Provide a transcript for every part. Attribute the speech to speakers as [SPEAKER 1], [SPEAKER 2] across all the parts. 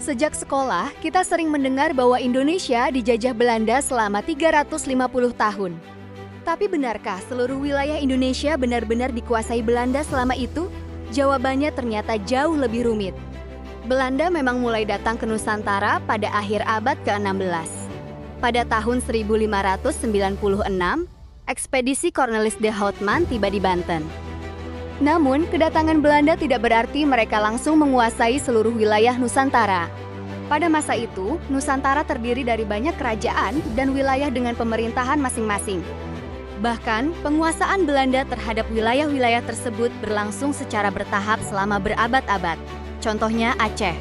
[SPEAKER 1] Sejak sekolah, kita sering mendengar bahwa Indonesia dijajah Belanda selama 350 tahun. Tapi benarkah seluruh wilayah Indonesia benar-benar dikuasai Belanda selama itu? Jawabannya ternyata jauh lebih rumit. Belanda memang mulai datang ke Nusantara pada akhir abad ke-16. Pada tahun 1596, ekspedisi Cornelis de Houtman tiba di Banten. Namun, kedatangan Belanda tidak berarti mereka langsung menguasai seluruh wilayah Nusantara. Pada masa itu, Nusantara terdiri dari banyak kerajaan dan wilayah dengan pemerintahan masing-masing. Bahkan, penguasaan Belanda terhadap wilayah-wilayah tersebut berlangsung secara bertahap selama berabad-abad. Contohnya Aceh.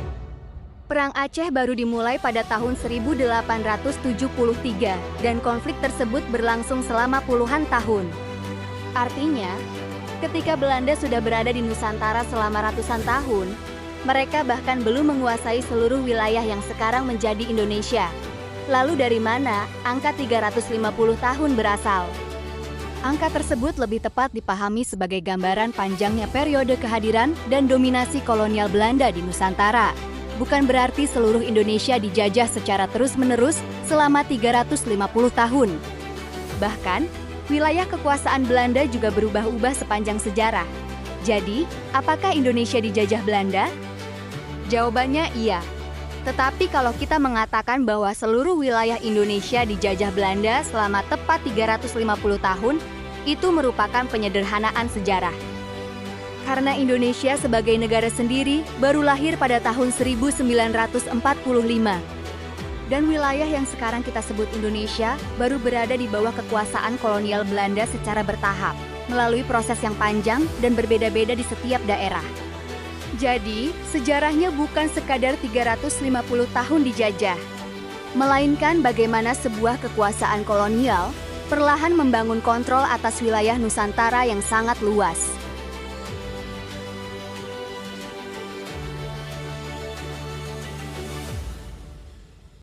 [SPEAKER 1] Perang Aceh baru dimulai pada tahun 1873 dan konflik tersebut berlangsung selama puluhan tahun. Artinya, ketika Belanda sudah berada di Nusantara selama ratusan tahun, mereka bahkan belum menguasai seluruh wilayah yang sekarang menjadi Indonesia. Lalu dari mana angka 350 tahun berasal? Angka tersebut lebih tepat dipahami sebagai gambaran panjangnya periode kehadiran dan dominasi kolonial Belanda di Nusantara. Bukan berarti seluruh Indonesia dijajah secara terus-menerus selama 350 tahun. Bahkan, wilayah kekuasaan Belanda juga berubah-ubah sepanjang sejarah. Jadi, apakah Indonesia dijajah Belanda? Jawabannya iya. Tetapi kalau kita mengatakan bahwa seluruh wilayah Indonesia dijajah Belanda selama tepat 350 tahun, itu merupakan penyederhanaan sejarah. Karena Indonesia sebagai negara sendiri baru lahir pada tahun 1945. Dan wilayah yang sekarang kita sebut Indonesia baru berada di bawah kekuasaan kolonial Belanda secara bertahap, melalui proses yang panjang dan berbeda-beda di setiap daerah. Jadi, sejarahnya bukan sekadar 350 tahun dijajah, melainkan bagaimana sebuah kekuasaan kolonial perlahan membangun kontrol atas wilayah Nusantara yang sangat luas.